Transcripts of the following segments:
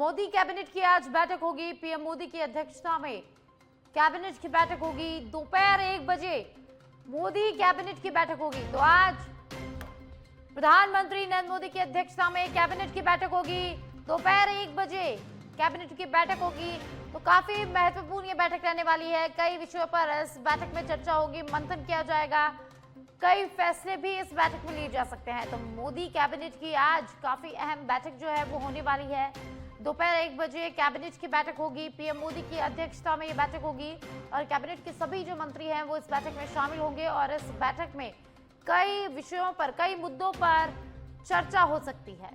Modi cabinet की आज बैठक होगी। पीएम मोदी की अध्यक्षता में कैबिनेट की बैठक होगी। दोपहर 1 बजे मोदी कैबिनेट की बैठक होगी। तो आज प्रधानमंत्री नरेंद्र मोदी की अध्यक्षता में कैबिनेट की बैठक होगी। दोपहर 1 बजे कैबिनेट की बैठक होगी। तो काफी महत्वपूर्ण ये बैठक रहने वाली है। कई विषयों पर इस बैठक में चर्चा होगी, मंथन किया जाएगा। कई फैसले भी इस बैठक में लिए जा सकते हैं। तो मोदी कैबिनेट की आज काफी अहम बैठक जो है वो होने वाली है। दोपहर 1 बजे कैबिनेट की बैठक होगी। पीएम मोदी की अध्यक्षता में ये बैठक होगी और कैबिनेट के सभी जो मंत्री हैं वो इस बैठक में शामिल होंगे और इस बैठक में कई विषयों पर, कई मुद्दों पर चर्चा हो सकती है।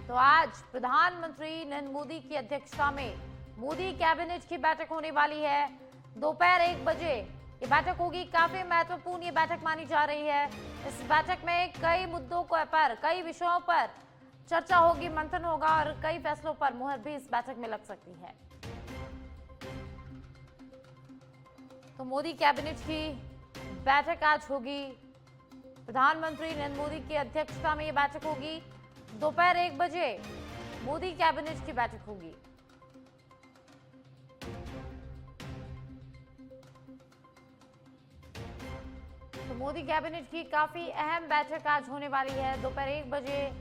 तो आज प्रधानमंत्री नरेंद्र मोदी की अध्यक्षता में मोदी कैबिनेट की बैठक होने वाली है। दोपहर 1 बजे ये बैठक होगी। काफी महत्वपूर्ण ये बैठक मानी जा रही है। इस बैठक में कई मुद्दों पर, कई विषयों पर चर्चा होगी, मंथन होगा और कई फैसलों पर मुहर भी इस बैठक में लग सकती है। तो मोदी कैबिनेट की बैठक आज होगी। प्रधानमंत्री नरेंद्र मोदी की अध्यक्षता में ये बैठक होगी। दोपहर 1 बजे मोदी कैबिनेट की बैठक होगी। तो मोदी कैबिनेट की काफी अहम बैठक आज होने वाली है। दोपहर 1 बजे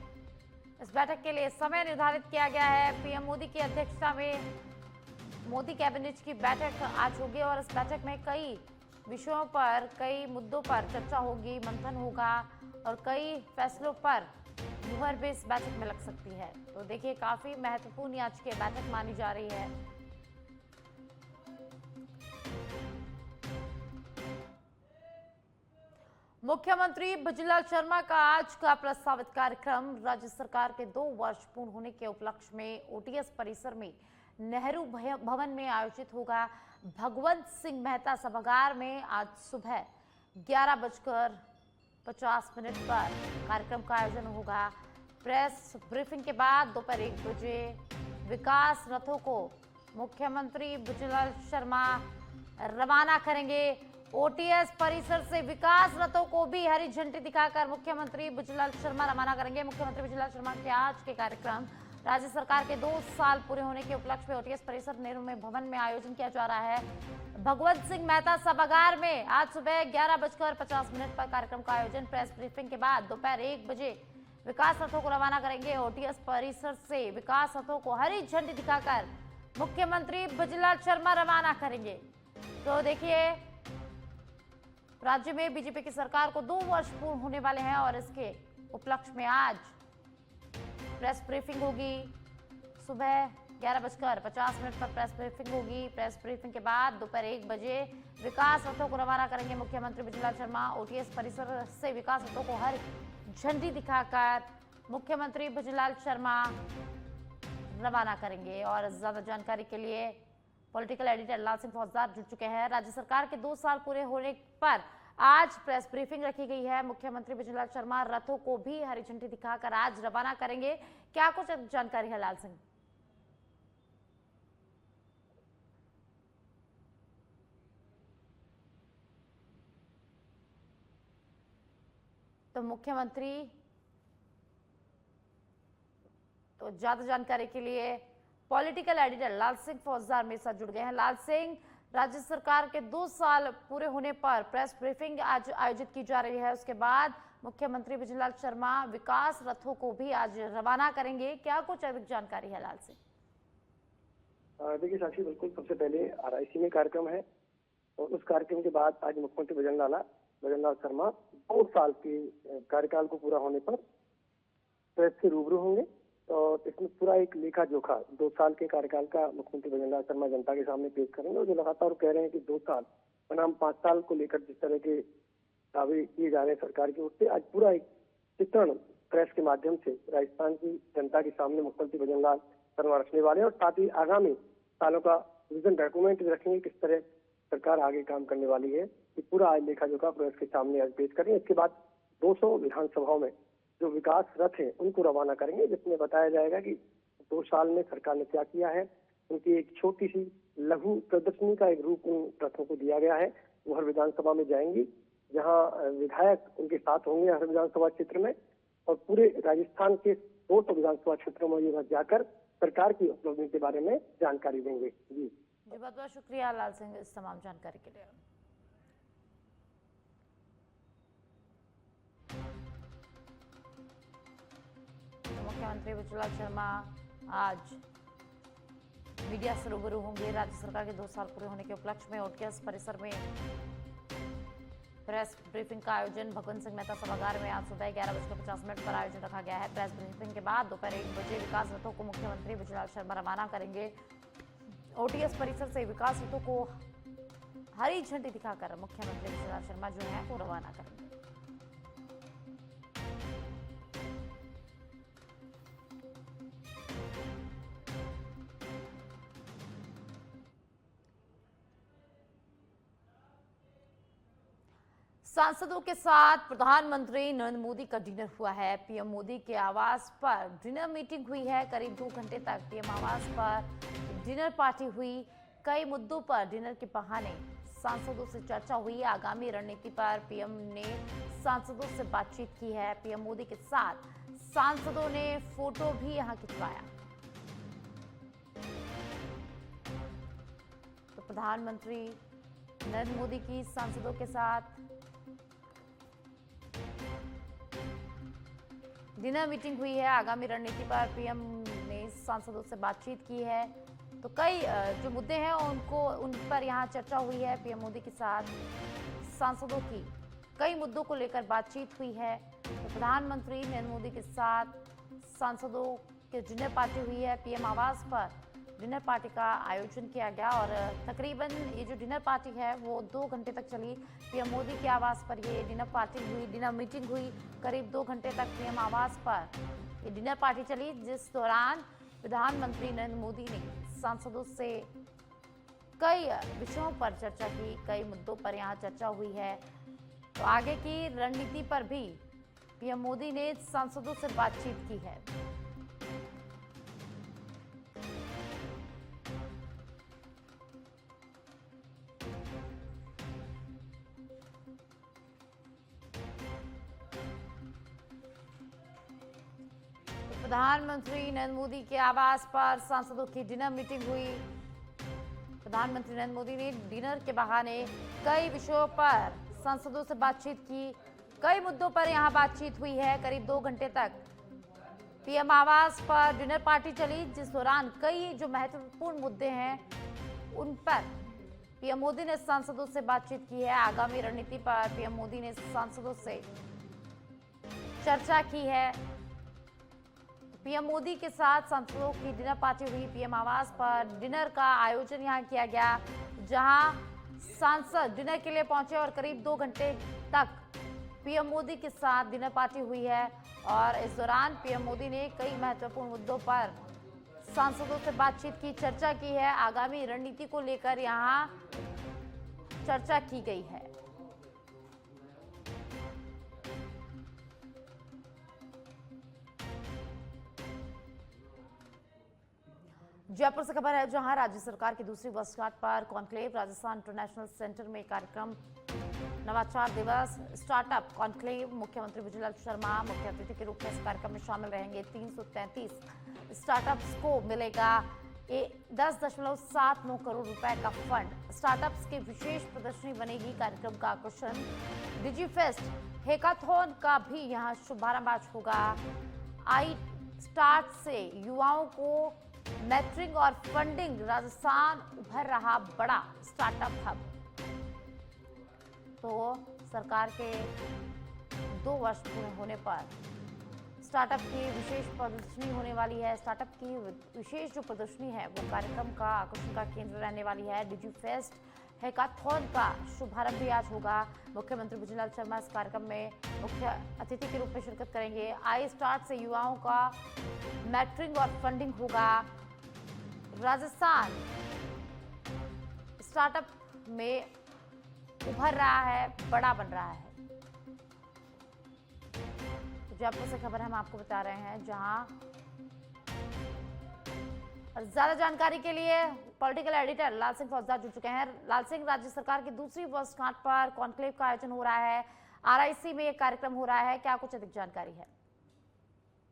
इस बैठक के लिए समय निर्धारित किया गया है। पीएम मोदी की अध्यक्षता में मोदी कैबिनेट की बैठक आज होगी और इस बैठक में कई विषयों पर, कई मुद्दों पर चर्चा होगी, मंथन होगा और कई फैसलों पर मुहर भी इस बैठक में लग सकती है। तो देखिए, काफी महत्वपूर्ण आज की बैठक मानी जा रही है। मुख्यमंत्री भजनलाल शर्मा का आज का प्रस्तावित कार्यक्रम राज्य सरकार के 2 वर्ष पूर्ण होने के उपलक्ष्य में ओटीएस परिसर में नेहरू भवन में आयोजित होगा। भगवंत सिंह मेहता सभागार में आज सुबह 11:50 पर कार्यक्रम का आयोजन होगा। प्रेस ब्रीफिंग के बाद दोपहर 1 बजे विकास रथों को मुख्यमंत्री भजनलाल शर्मा रवाना करेंगे। ओटीएस परिसर से विकास रथों को भी हरी झंडी दिखाकर मुख्यमंत्री भजनलाल शर्मा रवाना करेंगे। मुख्यमंत्री भजनलाल शर्मा के आज के कार्यक्रम राज्य सरकार के 2 साल पूरे होने के उपलक्ष्य में ओटीएस परिसर नेहरू भवन में आयोजन किया जा रहा है। भगवंत सिंह मेहता सभागार में आज सुबह 11:50 पर कार्यक्रम का आयोजन। प्रेस ब्रीफिंग के बाद दोपहर 1 बजे विकास रथों को रवाना करेंगे। ओटीएस परिसर से विकास रथों को हरी झंडी दिखाकर मुख्यमंत्री भजनलाल शर्मा रवाना करेंगे। तो देखिए, राज्य में बीजेपी की सरकार को 2 वर्ष पूर्ण होने वाले हैं और इसके उपलक्ष्य में आज प्रेस ब्रीफिंग होगी। सुबह 11:50 पर प्रेस ब्रीफिंग होगी। प्रेस ब्रीफिंग के बाद दोपहर 1 बजे विकास रथों को रवाना करेंगे मुख्यमंत्री भजनलाल शर्मा। ओटीएस परिसर से विकास रथों को हरी झंडी दिखाकर मुख्यमंत्री भजनलाल शर्मा रवाना करेंगे। और ज्यादा जानकारी के लिए पॉलिटिकल एडिटर लाल सिंह फौजदार जुड़ चुके हैं। राज्य सरकार के 2 साल पूरे होने पर आज प्रेस ब्रीफिंग रखी गई है। मुख्यमंत्री भजनलाल शर्मा रथों को भी हरी झंडी दिखाकर आज रवाना करेंगे। क्या कुछ जानकारी है लाल सिंह? तो मुख्यमंत्री, तो ज्यादा जानकारी के लिए पॉलिटिकल एडिटर लाल सिंह फौजदार मेरे साथ जुड़ गए हैं। लाल सिंह, राज्य सरकार के 2 साल पूरे होने पर प्रेस ब्रीफिंग आज आयोजित की जा रही है। उसके बाद मुख्यमंत्री भजनलाल शर्मा विकास रथों को भी आज रवाना करेंगे। क्या कुछ अधिक जानकारी है लाल सिंह? देखिए साक्षी, बिल्कुल सबसे पहले आरआईसी में कार्यक्रम है और उस कार्यक्रम के बाद आज मुख्यमंत्री भजनलाल शर्मा 2 साल के कार्यकाल को पूरा होने पर प्रेस से रूबरू होंगे और इसमें पूरा एक लेखा जोखा 2 साल के कार्यकाल का मुख्यमंत्री भजनलाल शर्मा जनता के सामने पेश करेंगे। और जो लगातार कह रहे हैं कि 2 साल बनाम 5 साल को लेकर जिस तरह के दावे किए जा रहे हैं सरकार की ओर से, आज पूरा एक चित्रण प्रेस के माध्यम से राजस्थान की जनता के सामने मुख्यमंत्री भजनलाल शर्मा रखने वाले हैं और साथ ही आगामी सालों का विजन डॉक्यूमेंट रखेंगे, किस तरह सरकार आगे काम करने वाली है। ये पूरा आज लेखा जोखा प्रेस के सामने आज पेश करेंगे। इसके बाद 200 विधानसभाओं में जो विकास रथ है उनको रवाना करेंगे, जिसमें बताया जाएगा कि 2 साल में सरकार ने क्या किया है। उनकी एक छोटी सी लघु प्रदर्शनी का एक रूप उन रथों को दिया गया है। वो हर विधानसभा में जाएंगी, जहां विधायक उनके साथ होंगे हर विधानसभा क्षेत्र में और पूरे राजस्थान के 200 विधानसभा क्षेत्रों में ये जाकर सरकार की उपलब्धि के बारे में जानकारी देंगे। जी बहुत बहुत शुक्रिया लाल सिंह इस तमाम जानकारी के लिए। मुख्यमंत्री बुजुलाल शर्मा आज मीडिया से रूबरू होंगे। राज्य सरकार के 2 साल पूरे होने के उपलक्ष्य में ओटीएस परिसर में प्रेस ब्रीफिंग का आयोजन भगवंत सिंह मेहता सभागार में आज सुबह 11:50 पर आयोजन रखा गया है। प्रेस ब्रीफिंग के बाद दोपहर 1 बजे विकास रथों को मुख्यमंत्री बुजुलाल शर्मा रवाना करेंगे। ओटीएस परिसर से विकास रथों को हरी झंडी दिखाकर मुख्यमंत्री बुजुलाल शर्मा जो है वो रवाना करेंगे। सांसदों के साथ प्रधानमंत्री नरेंद्र मोदी का डिनर हुआ है। पीएम मोदी के आवास पर डिनर मीटिंग हुई है। करीब 2 घंटे तक पीएम आवास पर डिनर पार्टी हुई। कई मुद्दों पर डिनर के बहाने सांसदों से चर्चा हुई। आगामी रणनीति पर पीएम ने सांसदों से बातचीत की है। पीएम मोदी के साथ सांसदों ने फोटो भी यहां खिंचवाया। तो प्रधानमंत्री नरेंद्र मोदी की सांसदों के साथ डिनर मीटिंग हुई है। आगामी रणनीति पर पीएम ने सांसदों से बातचीत की है। तो कई जो मुद्दे हैं उन पर यहां चर्चा हुई है। पीएम मोदी के साथ सांसदों की कई मुद्दों को लेकर बातचीत हुई है। तो प्रधानमंत्री नरेंद्र मोदी के साथ सांसदों की डिनर पार्टी हुई है। पीएम आवास पर डिनर पार्टी का आयोजन किया गया और तकरीबन ये जो डिनर पार्टी है वो 2 घंटे तक चली। पीएम मोदी के आवास पर ये डिनर पार्टी हुई, डिनर मीटिंग हुई। करीब 2 घंटे तक पीएम आवास पर ये डिनर पार्टी चली, जिस दौरान प्रधानमंत्री नरेंद्र मोदी ने सांसदों से कई विषयों पर चर्चा की। कई मुद्दों पर यहाँ चर्चा हुई है। तो आगे की रणनीति पर भी पीएम मोदी ने सांसदों से बातचीत की है। प्रधानमंत्री नरेंद्र मोदी के आवास पर सांसदों की डिनर मीटिंग हुई। प्रधानमंत्री नरेंद्र मोदी ने डिनर के बहाने कई विषयों पर सांसदों से बातचीत की। कई मुद्दों पर यहां बातचीत हुई है। करीब 2 घंटे तक पीएम आवास पर डिनर पार्टी चली, जिस दौरान कई जो महत्वपूर्ण मुद्दे हैं उन पर पीएम मोदी ने सांसदों से बातचीत की है। आगामी रणनीति पर पीएम मोदी ने सांसदों से चर्चा की है। पीएम मोदी के साथ सांसदों की डिनर पार्टी हुई। पीएम आवास पर डिनर का आयोजन यहां किया गया, जहां सांसद डिनर के लिए पहुंचे और करीब 2 घंटे तक पीएम मोदी के साथ डिनर पार्टी हुई है। और इस दौरान पीएम मोदी ने कई महत्वपूर्ण मुद्दों पर सांसदों से बातचीत की, चर्चा की है। आगामी रणनीति को लेकर यहां चर्चा की गई है। जयपुर से खबर है, जहां राज्य सरकार की दूसरी वर्षगांठ पर कॉन्क्लेव राजस्थान इंटरनेशनल सेंटर में कार्यक्रम नवाचार दिवस स्टार्टअप कॉन्क्लेव। मुख्यमंत्री बुजुलाल शर्मा मुख्य अतिथि के रूप में इस कार्यक्रम में शामिल रहेंगे। 333 स्टार्टअप्स को मिलेगा 10.79 करोड़ रुपए का फंड। स्टार्टअप्स की विशेष प्रदर्शनी बनेगी कार्यक्रम का आकर्षण। डिजीफेस्ट हैकाथॉन का भी यहां शुभारंभ आज होगा। आई स्टार्ट से युवाओं को मैट्रिंग और फंडिंग। राजस्थान उभर रहा बड़ा स्टार्टअप हब। तो सरकार के 2 वर्ष पूरे होने पर स्टार्टअप की विशेष प्रदर्शनी होने वाली है। स्टार्टअप की विशेष जो प्रदर्शनी है वो कार्यक्रम का आकर्षण का केंद्र रहने वाली है। डिजीफेस्ट हैकाथॉन का शुभारंभ भी आज होगा। मुख्यमंत्री बुजुलाल शर्मा इस कार्यक्रम में मुख्य अतिथि के रूप में शिरकत करेंगे। आई स्टार्ट से युवाओं का मैट्रिंग और फंडिंग होगा। राजस्थान स्टार्टअप में उभर रहा है, बड़ा बन रहा है। तो जयपुर से खबर हम आपको बता रहे हैं, जहां और ज्यादा जानकारी के लिए पॉलिटिकल एडिटर लाल सिंह फौजदार जुड़ चुके हैं। लाल सिंह, राज्य सरकार की दूसरी वर्षगांठ पर कॉन्क्लेव का आयोजन हो रहा है, आरआईसी में एक कार्यक्रम हो रहा है, क्या कुछ अधिक जानकारी है?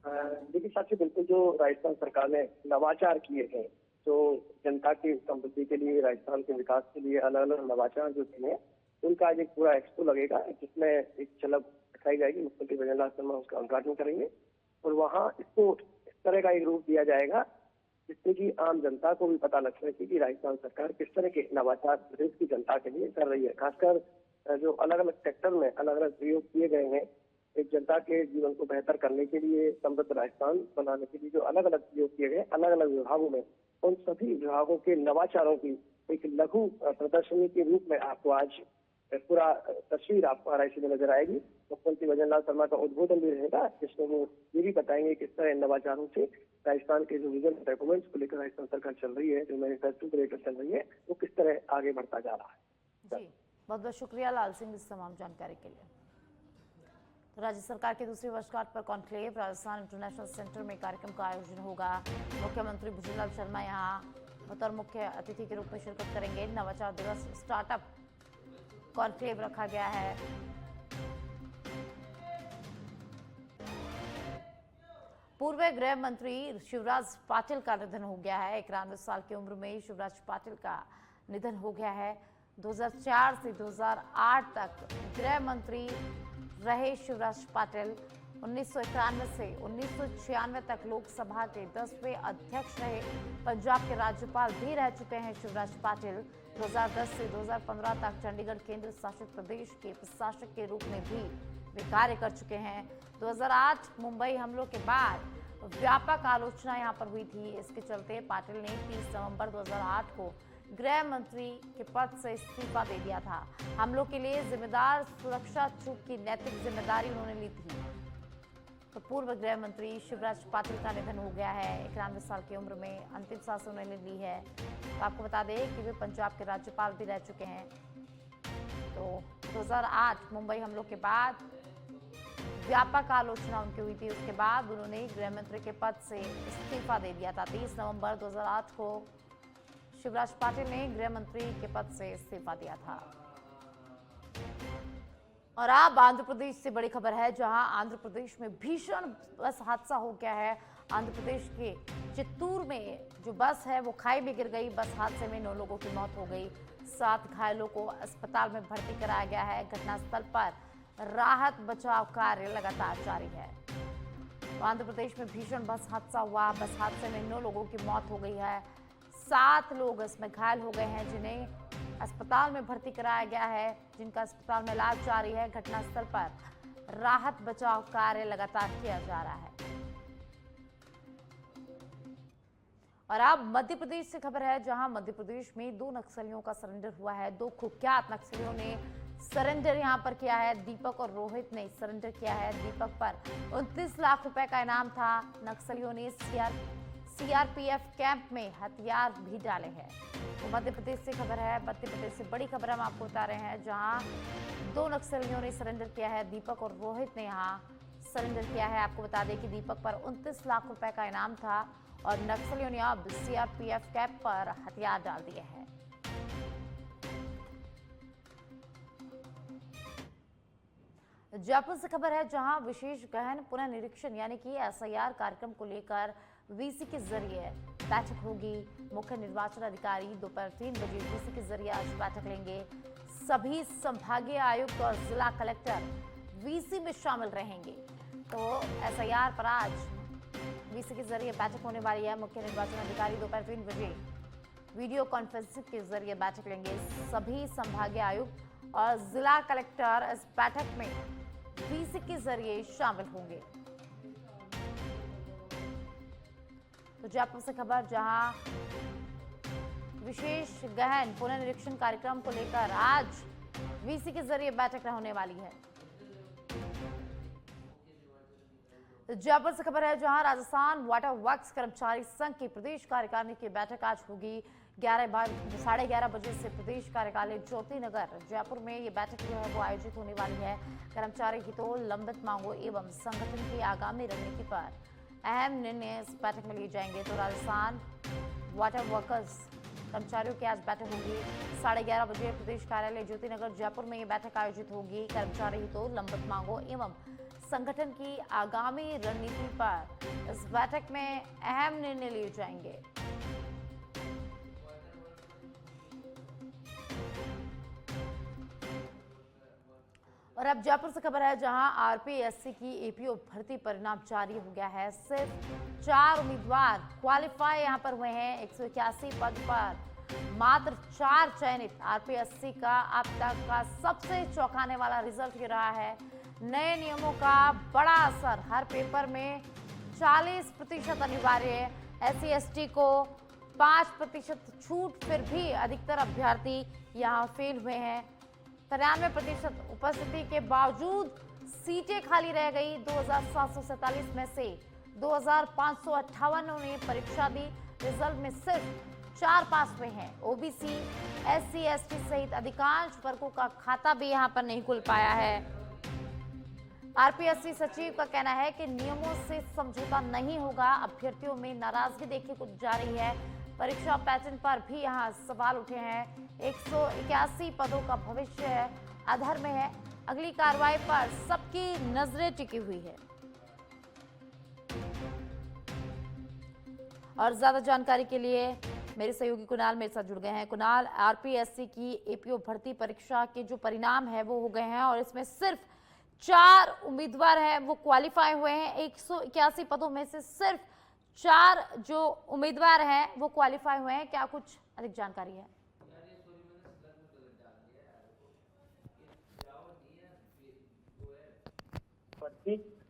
देखिए साथी, बिल्कुल जो राजस्थान सरकार ने नवाचार किए हैं, जो जनता की समृद्धि के लिए, राजस्थान के विकास के लिए अलग अलग नवाचार जो किए हैं, उनका आज एक पूरा एक्सपो लगेगा, जिसमें एक झलक दिखाई जाएगी। मुख्यमंत्री भजनलाल शर्मा उसका उद्घाटन करेंगे और वहाँ इसको इस तरह का एक रूप दिया जाएगा जिससे कि आम जनता को भी पता लग सके कि राजस्थान सरकार किस तरह के नवाचार प्रदेश की जनता के लिए कर रही है। खासकर जो अलग अलग सेक्टर में अलग अलग प्रयोग किए गए हैं, एक जनता के जीवन को बेहतर करने के लिए, समृद्ध राजस्थान बनाने के लिए जो अलग अलग प्रयोग किए गए अलग अलग विभागों में, उन सभी विभागों के नवाचारों की एक लघु प्रदर्शनी के रूप में आपको आज पूरा तस्वीर आपको RIC में नजर आएगी। मुख्यमंत्री भजनलाल शर्मा का उद्बोधन भी रहेगा, जिसमें वो ये भी बताएंगे किस तरह नवाचारों से राजस्थान के जो विजन डॉक्यूमेंट्स को लेकर राजस्थान सरकार चल रही है, जो मैन्युफैक्चरिंग को लेकर चल रही है, वो किस तरह आगे बढ़ता जा रहा है। जी, बहुत बहुत शुक्रिया लाल सिंह इस तमाम जानकारी के लिए। तो राज्य सरकार की दूसरी वर्षगांठ पर कॉन्क्लेव राजस्थान इंटरनेशनल सेंटर में कार्यक्रम का आयोजन होगा। मुख्यमंत्री भजनलाल शर्मा यहाँ बतौर मुख्य अतिथि के रूप में शिरकत करेंगे। नवाचार दिवस स्टार्टअप कॉन्क्लेव रखा गया है। पूर्व गृह मंत्री शिवराज पाटिल का निधन हो गया है। 91 साल की उम्र में शिवराज पाटिल का निधन हो गया है। 2004 से 2008 तक गृह मंत्री रहे शिवराज पाटिल। 1991 से 1996 तक लोकसभा के 10वें अध्यक्ष रहे। पंजाब के राज्यपाल भी रह चुके हैं शिवराज पाटिल। 2010 से 2015 तक चंडीगढ़ केंद्र शासित प्रदेश के प्रशासक के रूप में भी वे कार्य कर चुके हैं। 2008 मुंबई हमलों के बाद व्यापक आलोचना यहां पर हुई थी। इसके चलते पाटिल ने 30 नवंबर 2008 को गृह मंत्री के पद से इस्तीफा दे दिया था। हमलों के लिए जिम्मेदार सुरक्षा चूक की नैतिक जिम्मेदारी उन्होंने ली थी। तो पूर्व गृह मंत्री शिवराज पाटिल का निधन हो गया है। 91 साल की उम्र में अंतिम सांस उन्होंने ली है। तो आपको बता दें कि वे पंजाब के राज्यपाल भी रह चुके हैं। तो 2008 मुंबई हमलों के बाद व्यापक आलोचना उनकी हुई थी। उसके बाद उन्होंने गृह मंत्री के पद से इस्तीफा दे दिया था। 30 नवंबर 2008 को शिवराज पाटिल ने गृह मंत्री के पद से इस्तीफा दिया था। और अब आंध्र प्रदेश से बड़ी खबर है, जहां आंध्र प्रदेश में भीषण बस हादसा हो गया है। आंध्र प्रदेश के चित्तूर में जो बस है वो खाई में गिर गई। बस हादसे में 9 लोगों की मौत हो गई। 7 घायलों को अस्पताल में भर्ती कराया गया है। घटनास्थल पर राहत बचाव कार्य लगातार जारी है। तो आंध्र प्रदेश में भीषण बस हादसा हुआ। बस हादसे में 9 लोगों की मौत हो गई है। 7 लोग इसमें घायल हो गए हैं, जिन्हें अस्पताल में भर्ती कराया गया है, जिनका अस्पताल में इलाज जारी है। घटनास्थल पर राहत बचाव कार्य लगातार किया जा रहा है। और अब मध्य प्रदेश से खबर है, जहां मध्य प्रदेश में 2 नक्सलियों का सरेंडर हुआ है। 2 कुख्यात नक्सलियों ने सरेंडर यहां पर किया है। दीपक और रोहित ने सरेंडर किया है। दीपक पर 29 लाख रुपए का इनाम था। नक्सलियों ने CRPF कैंप में हथियार भी डाले हैं। तो मध्य प्रदेश से खबर है। मध्य प्रदेश से बड़ी खबर हम आपको बता रहे हैं, जहां 2 नक्सलियों ने सरेंडर किया है। दीपक और रोहित ने यहां सरेंडर किया है। आपको बता दें कि दीपक पर 29 लाख रुपए का इनाम था और नक्सलियों ने अब CRPF कैंप पर हथियार डाल दिए हैं। जयपुर से खबर है, जहां विशेष गहन पुनर्निरीक्षण यानी कि SIR कार्यक्रम को लेकर VC के जरिए बैठक होगी। मुख्य निर्वाचन अधिकारी दोपहर 3 बजे VC के जरिए आज बैठक लेंगे। सभी संभागीय आयुक्त और जिला कलेक्टर VC में शामिल रहेंगे। तो SIR पर आज VC के जरिए बैठक होने वाली है। मुख्य निर्वाचन अधिकारी दोपहर 3 बजे वीडियो कॉन्फ्रेंसिंग के जरिए बैठक लेंगे। सभी संभागीय आयुक्त और जिला कलेक्टर इस बैठक में VC के जरिए शामिल होंगे। तो जयपुर से खबर, जहां विशेष गहन पुनर्निरीक्षण कार्यक्रम को लेकर आज VC के जरिए बैठक होने वाली है। तो जयपुर से खबर है, जहां राजस्थान वाटर वर्क्स कर्मचारी संघ की प्रदेश कार्यकारिणी की बैठक आज होगी। 11:30 बजे से प्रदेश कार्यालय ज्योति नगर जयपुर में ये बैठक जो है वो आयोजित होने वाली है। कर्मचारी हितों, लंबित मांगों एवं संगठन की आगामी रणनीति पर अहम निर्णय इस बैठक में लिए जाएंगे। तो राजस्थान वाटर वर्कर्स कर्मचारियों की आज बैठक होगी। 11:30 बजे प्रदेश कार्यालय ज्योति नगर जयपुर में ये बैठक आयोजित होगी। कर्मचारी हितों, लंबित मांगों एवं संगठन की आगामी रणनीति पर इस बैठक में अहम निर्णय लिए जाएंगे। और अब जयपुर से खबर है, जहां आरपीएससी की एपीओ भर्ती परिणाम जारी हो गया है। सिर्फ 4 उम्मीदवार क्वालिफाई यहां पर हुए हैं। 181 पद पर मात्र 4 चयनित। आरपीएससी का अब तक का सबसे चौंकाने वाला रिजल्ट ये रहा है। नए नियमों का बड़ा असर, हर पेपर में 40% अनिवार्य है। SC/ST को 5% छूट, फिर भी अधिकतर अभ्यर्थी यहां फेल हुए हैं। 93% उपस्थिति के बावजूद सीटें खाली रह गई। 2747 में से 2558 ने परीक्षा दी। रिजल्ट में सिर्फ 4 पास हुए हैं। ओबीसी, SC/ST सहित अधिकांश वर्गों का खाता भी यहां पर नहीं खुल पाया है। आरपीएससी सचिव का कहना है कि नियमों से समझौता नहीं होगा। अभ्यर्थियों में नाराजगी देखने को जा रही है। परीक्षा पैटर्न पर भी यहां सवाल उठे हैं। 181 पदों का भविष्य अधर में है। अगली कार्रवाई पर सबकी नजरें टिकी हुई है। और ज्यादा जानकारी के लिए मेरे सहयोगी कुणाल मेरे साथ जुड़ गए हैं। कुणाल, आरपीएससी की एपीओ भर्ती परीक्षा के जो परिणाम है वो हो गए हैं और इसमें सिर्फ 4 उम्मीदवार हैं वो क्वालिफाई हुए हैं। 181 पदों में से सिर्फ 4 जो उम्मीदवार हैं वो क्वालिफाई हुए हैं। क्या कुछ अधिक जानकारी है?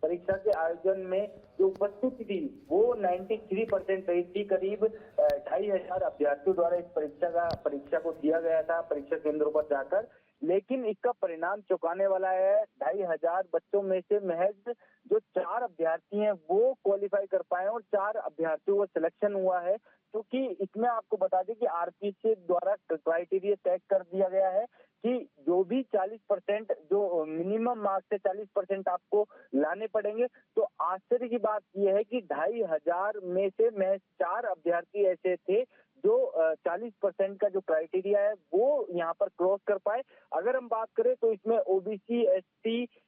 परीक्षा के आयोजन में जो उपस्थिति थी वो 93% रही थी। करीब 2500 अभ्यर्थियों द्वारा इस परीक्षा को दिया गया था परीक्षा केंद्रों पर जाकर। लेकिन इसका परिणाम चौंकाने वाला है। 2500 बच्चों में से महज जो 4 अभ्यर्थी हैं वो क्वालिफाई कर पाए और 4 अभ्यर्थियों का सिलेक्शन हुआ है। क्योंकि इसमें आपको बता दें कि आरपीएससी द्वारा क्राइटेरिया तय कर दिया गया है कि जो भी 40% जो मिनिमम मार्क्स से 40% आपको लाने पड़ेंगे। तो आश्चर्य की बात यह है कि 2500 में से महज 4 अभ्यर्थी ऐसे थे जो 40% का जो क्राइटेरिया है वो यहाँ पर क्रॉस कर पाए। अगर हम बात करें तो इसमें ओबीसी,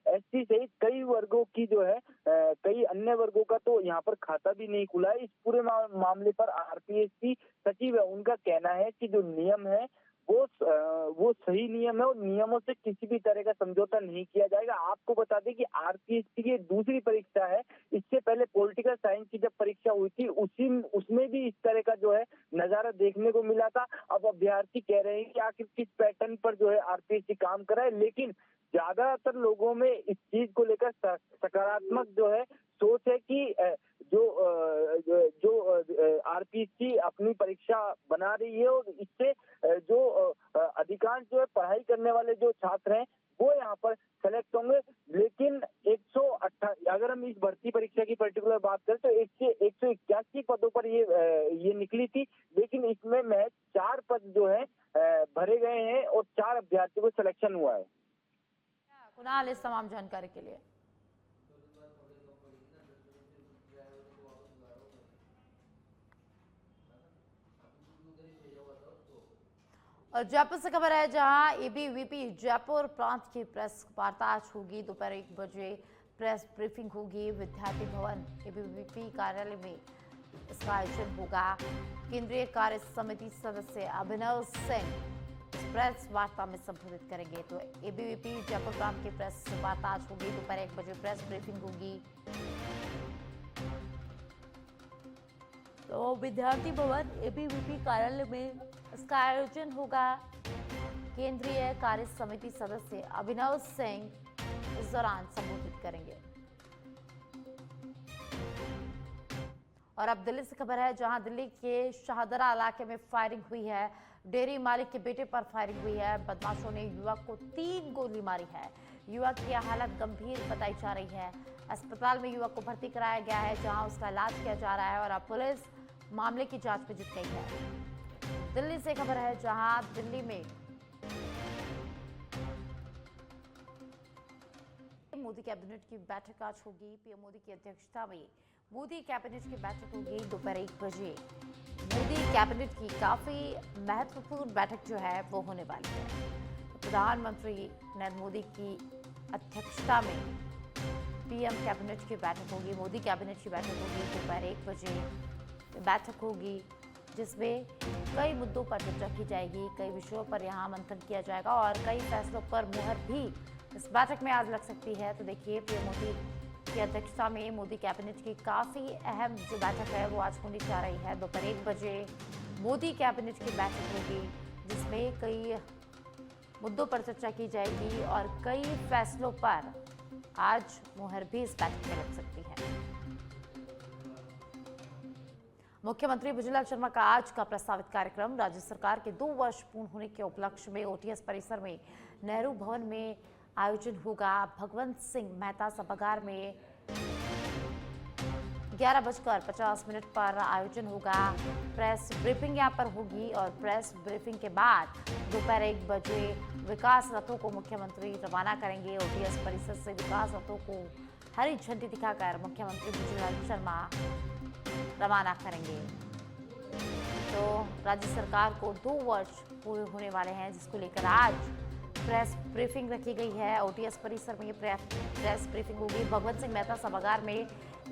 SC सहित कई वर्गों की जो है कई अन्य वर्गों का तो यहाँ पर खाता भी नहीं खुला है। इस पूरे मामले पर आरपीएससी सचिव है, उनका कहना है कि जो नियम है वो सही नियम है और नियमों से किसी भी तरह का समझौता नहीं किया जाएगा। आपको बता दें कि आरपीएससी की दूसरी परीक्षा है। इससे पहले पॉलिटिकल साइंस की जब परीक्षा हुई थी उसमें भी इस तरह का जो है नजारा देखने को मिला था। अब अभ्यर्थी कह रहे हैं कि आखिर किस पैटर्न पर जो है आरपीएससी काम कर रहा है। लेकिन ज्यादातर लोगों में इस चीज को लेकर सकारात्मक जो है सोच है कि जो आरपीएससी अपनी परीक्षा बना रही है और इससे जो अधिकांश जो है पढ़ाई करने वाले जो छात्र हैं वो यहाँ पर सेलेक्ट होंगे। लेकिन 128 अगर हम इस भर्ती परीक्षा की पर्टिकुलर बात करें तो 181 पदों पर ये निकली थी। लेकिन इसमें महज 4 पद जो है भरे गए हैं और 4 अभ्यर्थियों को सिलेक्शन हुआ है। कुणाल, इस तमाम जानकारी के लिए। और जयपुर से खबर है, जहां एबीवीपी जयपुर प्रांत की प्रेस वार्ता आज होगी। दोपहर 1 बजे प्रेस ब्रीफिंग होगी। विद्यार्थी भवन एबीवीपी कार्यालय में इसका आयोजन होगा। केंद्रीय कार्य समिति सदस्य अभिनव सिंह प्रेस वार्ता में संबोधित करेंगे। तो एबीवीपी जयपुर प्रांत की प्रेस वार्ता आज होगी। दोपहर 1 बजे प्रेस ब्रीफिंग होगी। तो विद्यार्थी भवन एबीवीपी कार्यालय में इसका आयोजन होगा। केंद्रीय कार्य समिति सदस्य अभिनव सिंह इस दौरान संबोधित करेंगे। और अब दिल्ली से खबर है, जहां दिल्ली के शाहदरा इलाके में फायरिंग हुई है। डेयरी मालिक के बेटे पर फायरिंग हुई है। बदमाशों ने युवक को 3 गोली मारी है। युवक की हालत गंभीर बताई जा रही है। अस्पताल में युवक को भर्ती कराया गया है, जहां उसका इलाज किया जा रहा है। और अब पुलिस मामले की जांच में जुट गई है। दिल्ली से खबर है, जहां दिल्ली में मोदी कैबिनेट की बैठक आज होगी। पीएम मोदी की अध्यक्षता में मोदी कैबिनेट की बैठक होगी दोपहर 1 बजे। मोदी कैबिनेट की काफी महत्वपूर्ण बैठक जो है वो होने वाली है। प्रधानमंत्री नरेंद्र मोदी की अध्यक्षता में पीएम कैबिनेट की बैठक होगी, मोदी कैबिनेट की बैठक होगी। दोपहर 1 बजे बैठक होगी जिसमें कई मुद्दों पर चर्चा की जाएगी, कई विषयों पर यहाँ मंथन किया जाएगा और कई फैसलों पर मुहर भी इस बैठक में आज लग सकती है। तो देखिए, पीएम मोदी की अध्यक्षता में मोदी कैबिनेट की काफ़ी अहम जो बैठक है वो आज होने जा रही है। दोपहर 1 बजे मोदी कैबिनेट की बैठक होगी जिसमें कई मुद्दों पर चर्चा की जाएगी और कई फैसलों पर आज मुहर भी इस बैठक में लग सकती है। मुख्यमंत्री भुजलाल शर्मा का आज का प्रस्तावित कार्यक्रम राज्य सरकार के 2 वर्ष पूर्ण होने के उपलक्ष्य में ओटीएस परिसर में नेहरू भवन में आयोजन होगा। भगवंत सिंह मेहता सभागार में 11:50 पर आयोजन होगा। प्रेस ब्रीफिंग यहाँ पर होगी और प्रेस ब्रीफिंग के बाद दोपहर 1 बजे विकास रथों को मुख्यमंत्री रवाना करेंगे। ओटीएस परिसर से विकास रथों को हरी झंडी दिखाकर मुख्यमंत्री भुजलाल शर्मा रवाना करेंगे। तो राज्य सरकार को 2 वर्ष पूरे होने वाले हैं, जिसको लेकर आज प्रेस ब्रीफिंग रखी गई है। ओटीएस परिसर में ये प्रेस ब्रीफिंग होगी। भगवंत सिंह मेहता सभागार में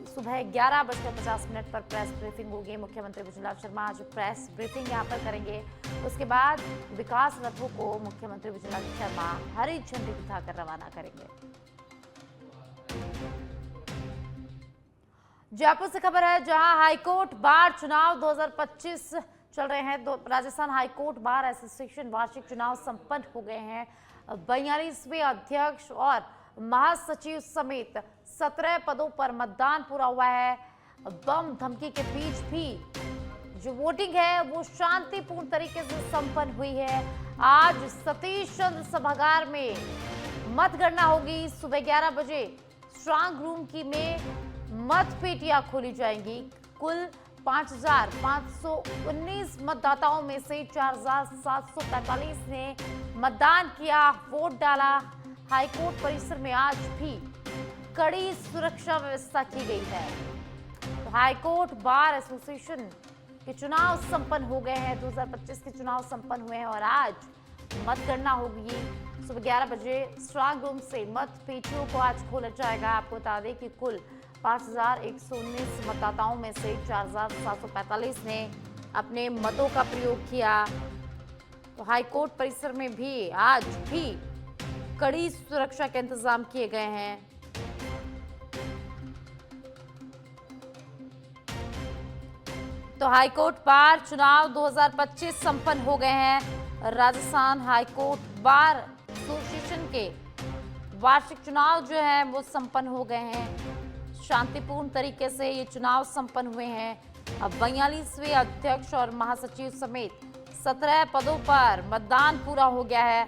सुबह 11:50 पर प्रेस ब्रीफिंग होगी। मुख्यमंत्री भुजलाल शर्मा आज प्रेस ब्रीफिंग यहाँ पर करेंगे। उसके बाद विकास रथों को मुख्यमंत्री भुजलाल शर्मा हरी झंडी दिखाकर रवाना करेंगे। जयपुर से खबर है, जहां हाईकोर्ट बार चुनाव 2025 चल रहे हैं। राजस्थान हाईकोर्ट बार एसोसिएशन वार्षिक चुनाव संपन्न हो गए हैं। 42वें अध्यक्ष और महासचिव समेत 17 पदों पर मतदान पूरा हुआ है। बम धमकी के बीच भी जो वोटिंग है वो शांतिपूर्ण तरीके से संपन्न हुई है। आज सतीश चंद्र सभागार में मतगणना होगी। सुबह 11 बजे स्ट्रांग रूम में मतपेटियां खोली जाएंगी। कुल 5,519 मतदाताओं में से 4,745 ने मतदान किया, वोट डाला। हाईकोर्ट परिसर में आज भी कड़ी सुरक्षा व्यवस्था की गई है। तो हाईकोर्ट बार एसोसिएशन के चुनाव संपन्न हो गए हैं। 2025 के चुनाव संपन्न हुए हैं और आज मतगणना होगी। सुबह 11 बजे स्ट्रांग रूम से मतपेटियों को आज खोला जाएगा। आपको बता दें कि कुल 5,119 मतदाताओं में से 4,745 ने अपने मतों का प्रयोग किया। तो हाईकोर्ट परिसर में भी आज भी कड़ी सुरक्षा के इंतजाम किए गए हैं। तो हाईकोर्ट बार चुनाव 2025 संपन्न हो गए हैं। राजस्थान हाईकोर्ट बार एसोसिएशन के वार्षिक चुनाव जो है वो संपन्न हो गए हैं। शांतिपूर्ण तरीके से ये चुनाव संपन्न हुए हैं। अब 42वें अध्यक्ष और महासचिव समेत 17 पदों पर मतदान पूरा हो गया है।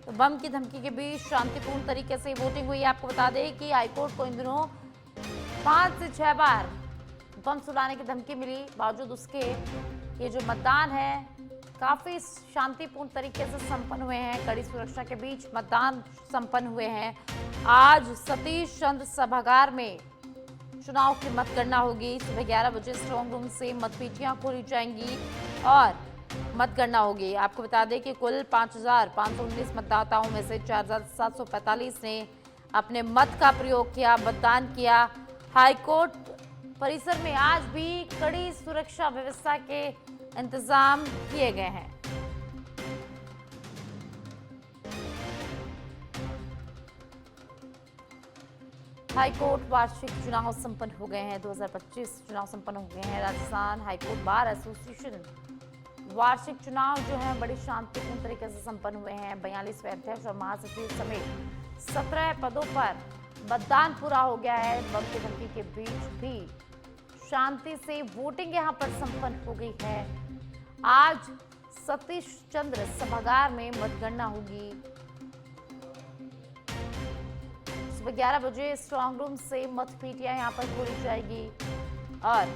तो बम की धमकी के बीच शांतिपूर्ण तरीके से वोटिंग हुई। आपको बता दें कि हाईकोर्ट को इन दिनों 5 से 6 बार बम सुलाने की धमकी मिली, बावजूद उसके ये जो मतदान है काफी शांतिपूर्ण तरीके से संपन्न हुए हैं। कड़ी सुरक्षा के बीच मतदान संपन्न हुए हैं। आज सतीश चंद्र सभागार में चुनाव की मतगणना होगी। सुबह 11 बजे स्ट्रांग रूम से मतपेटियां खोली जाएंगी और मतगणना होगी। आपको बता दें कि कुल 5,519 मतदाताओं में से 4,745 ने अपने मत का प्रयोग किया, मतदान किया। हाईकोर्ट परिसर में आज भी कड़ी सुरक्षा व्यवस्था के इंतजाम किए गए हैं। हाईकोर्ट वार्षिक चुनाव संपन्न हो गए हैं। 2025 चुनाव संपन्न हो गए हैं। राजस्थान हाईकोर्ट बार एसोसिएशन वार्षिक चुनाव जो है बड़ी शांतिपूर्ण तरीके से संपन्न हुए हैं। 42वें अध्यक्ष और महासचिव समेत 17 पदों पर मतदान पूरा हो गया है। बम की धमकी के बीच भी शांति से वोटिंग यहां पर संपन्न हो गई है। आज सतीश चंद्र सभागार में मतगणना होगी। सुबह 11 बजे स्ट्रांग रूम से मतपेटियां यहां पर खोली जाएगी और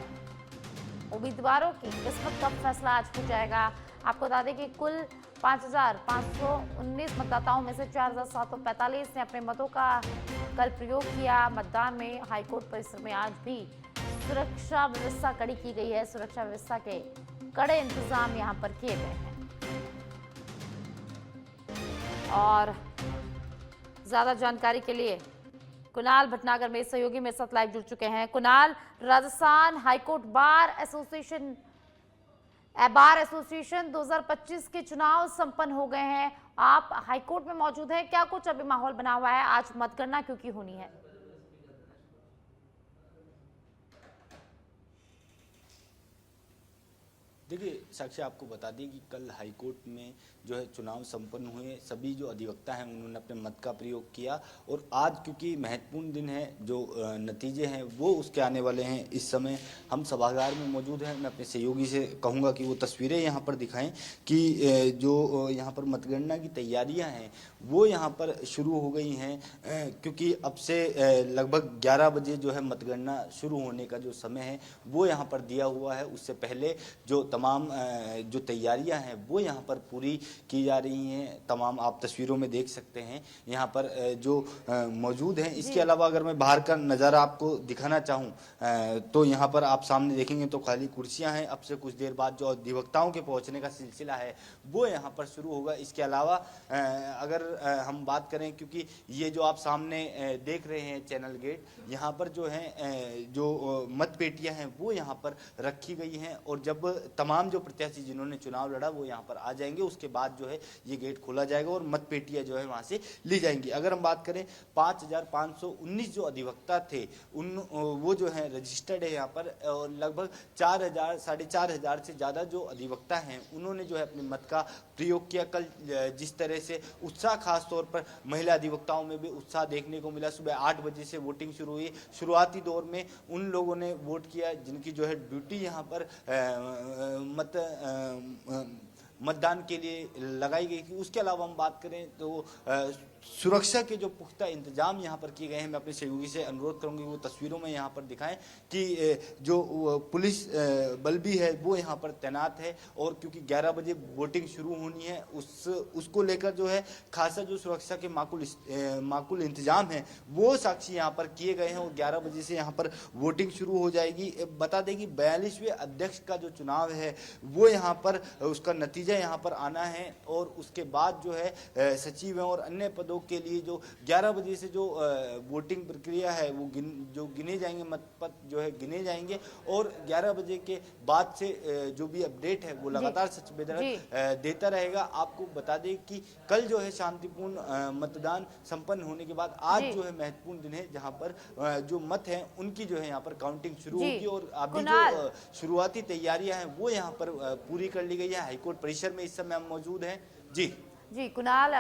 उम्मीदवारों की किस्मत का फैसला आज हो जाएगा। आपको बता दें कि कुल 5,519 मतदाताओं में से 4,745 ने अपने मतों का कल प्रयोग किया। मतदान में हाईकोर्ट परिसर में आज भी सुरक्षा व्यवस्था कड़ी की गई है। सुरक्षा व्यवस्था के कड़े इंतजाम यहां पर किए गए हैं और ज्यादा जानकारी के लिए कुणाल भटनागर में सहयोगी में साथ लाइव जुड़ चुके हैं। Kunal, Rajasthan high court bar association 2025 के चुनाव संपन्न हो गए हैं। आप हाईकोर्ट में मौजूद हैं, क्या कुछ अभी माहौल बना हुआ है? आज मतगणना क्योंकि होनी है? देखिए साक्षी, आपको बता दें कि कल हाईकोर्ट में जो है चुनाव संपन्न हुए। सभी जो अधिवक्ता हैं उन्होंने अपने मत का प्रयोग किया और आज क्योंकि महत्वपूर्ण दिन है, जो नतीजे हैं वो उसके आने वाले हैं। इस समय हम सभागार में मौजूद हैं। मैं अपने सहयोगी से कहूँगा कि वो तस्वीरें यहाँ पर दिखाएं कि जो यहाँ पर मतगणना की तैयारियाँ हैं वो यहाँ पर शुरू हो गई हैं, क्योंकि अब से लगभग 11 बजे जो है मतगणना शुरू होने का जो समय है वो यहाँ पर दिया हुआ है। उससे पहले जो तमाम जो तैयारियां हैं वो यहाँ पर पूरी की जा रही हैं। तमाम आप तस्वीरों में देख सकते हैं यहाँ पर जो मौजूद हैं। इसके अलावा अगर मैं बाहर का नज़ारा आपको दिखाना चाहूँ तो यहाँ पर आप सामने देखेंगे तो खाली कुर्सियाँ हैं। अब से कुछ देर बाद जो अधिवक्ताओं के पहुँचने का सिलसिला है वो यहाँ पर शुरू होगा। इसके अलावा अगर हम बात करें, क्योंकि ये जो आप सामने देख रहे हैं चैनल गेट, यहाँ पर जो है जो मत पेटियाँ हैं वो यहाँ पर रखी गई हैं और जब तमाम जो प्रत्याशी जिन्होंने चुनाव लड़ा वो यहाँ पर आ जाएंगे उसके बाद जो है ये गेट खोला जाएगा और मत पेटियाँ जो है वहाँ से ली जाएंगी। अगर हम बात करें 5519 जो अधिवक्ता थे उन वो जो है रजिस्टर्ड है यहाँ पर, और लगभग 4,000-4,500 से ज़्यादा जो अधिवक्ता हैं उन्होंने जो है अपने मत का प्रयोग किया। कल जिस तरह से उत्साह, खास तौर पर महिला अधिवक्ताओं में भी उत्साह देखने को मिला। सुबह 8 बजे से वोटिंग शुरू हुई। शुरुआती दौर में उन लोगों ने वोट किया जिनकी जो है ड्यूटी यहाँ पर मतदान के लिए लगाई गई थी। उसके अलावा हम बात करें तो सुरक्षा के जो पुख्ता इंतजाम यहाँ पर किए गए हैं। मैं अपने सहयोगी से अनुरोध करूंगी वो तस्वीरों में यहाँ पर दिखाएं कि जो पुलिस बल भी है वो यहाँ पर तैनात है और क्योंकि 11 बजे वोटिंग शुरू होनी है उसको लेकर जो है खासा जो सुरक्षा के माकूल इंतजाम है वो साक्षी यहाँ पर किए गए हैं और 11 बजे से यहाँ पर वोटिंग शुरू हो जाएगी। बता दें कि 42वें अध्यक्ष का जो चुनाव है वो यहाँ पर उसका नतीजा यहाँ पर आना है और उसके बाद जो है सचिव और अन्य पदों के लिए जो 11 बजे से जो वोटिंग प्रक्रिया है वो गिने जाएंगे, मतपत्र जो है गिने जाएंगे और 11 बजे के बाद से जो भी अपडेट है वो लगातार सच बेदरक देता रहेगा। आपको बता दें कि कल जो है शांतिपूर्ण मतदान संपन्न होने के बाद आज जो है महत्वपूर्ण दिन है जहां पर जो मत हैं उनकी जो है यहाँ पर काउंटिंग शुरू होगी और अभी जो शुरुआती तैयारियां हैं वो यहाँ पर पूरी कर ली गई है। हाईकोर्ट परिसर में इस समय हम मौजूद हैं। जी कुणाल,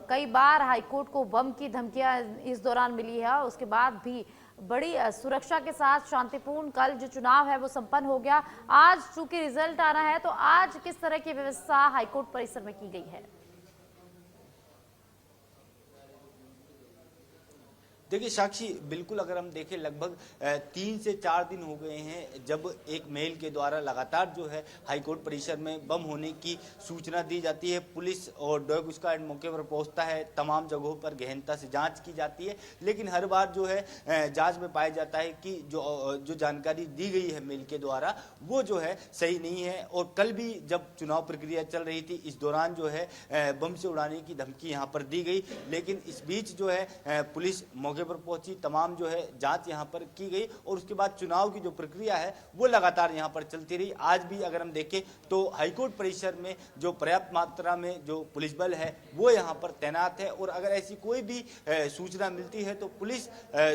कई बार हाईकोर्ट को बम की धमकियां इस दौरान मिली है और उसके बाद भी बड़ी सुरक्षा के साथ शांतिपूर्ण कल जो चुनाव है वो संपन्न हो गया। आज चूंकि रिजल्ट आना है तो आज किस तरह की व्यवस्था हाईकोर्ट परिसर में की गई है? देखिए साक्षी, बिल्कुल अगर हम देखें लगभग 3 से 4 दिन हो गए हैं जब एक मेल के द्वारा लगातार जो है हाईकोर्ट परिसर में बम होने की सूचना दी जाती है। पुलिस और डॉग स्क्वाड मौके पर पहुंचता है, तमाम जगहों पर गहनता से जांच की जाती है, लेकिन हर बार जो है जांच में पाया जाता है कि जो जानकारी दी गई है मेल के द्वारा वो जो है सही नहीं है। और कल भी जब चुनाव प्रक्रिया चल रही थी इस दौरान जो है बम से उड़ाने की धमकी यहाँ पर दी गई, लेकिन इस बीच जो है पुलिस मौके पर पहुंची, तमाम जो है जांच यहां पर की गई और उसके बाद चुनाव की जो प्रक्रिया है वो लगातार यहां पर चलती रही। आज भी अगर हम देखें तो हाईकोर्ट परिसर में जो पर्याप्त मात्रा में जो पुलिस बल है वो यहां पर तैनात है और अगर ऐसी कोई भी सूचना मिलती है तो पुलिस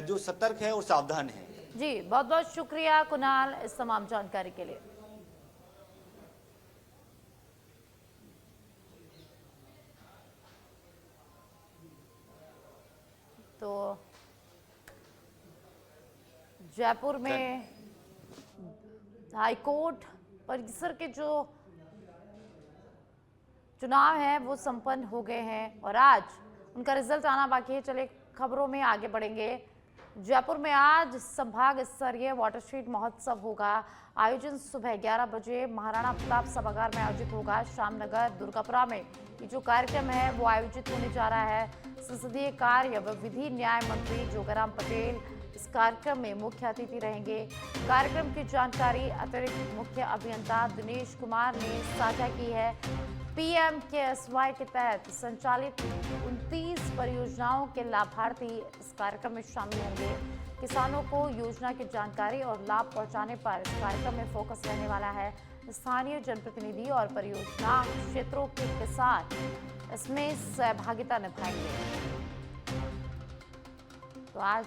जो सतर्क है और सावधान है। जी, बहुत बहुत शुक्रिया कुणाल इस तमाम जानकारी के लिए। तो जयपुर में हाईकोर्ट परिसर के जो चुनाव हैं वो संपन्न हो गए हैं और आज उनका रिजल्ट आना बाकी है। चले खबरों में आगे बढ़ेंगे। जयपुर में आज संभाग स्तरीय वाटर स्ट्रीट महोत्सव होगा। आयोजन सुबह 11 बजे महाराणा प्रताप सभागार में आयोजित होगा। श्यामनगर दुर्गापुरा में ये जो कार्यक्रम है वो आयोजित होने जा रहा है। संसदीय कार्य व विधि न्याय मंत्री जोगाराम पटेल इस कार्यक्रम में मुख्य अतिथि रहेंगे। कार्यक्रम की जानकारी अतिरिक्त मुख्य अभियंता दिनेश कुमार ने साझा की है। PMKSY के तहत संचालित 29 परियोजनाओं के लाभार्थी इस कार्यक्रम में शामिल होंगे। किसानों को योजना की जानकारी और लाभ पहुंचाने पर इस कार्यक्रम में फोकस रहने वाला है। स्थानीय जनप्रतिनिधि और परियोजना क्षेत्रों के किसान इसमें सहभागिता निभाएंगे। तो आज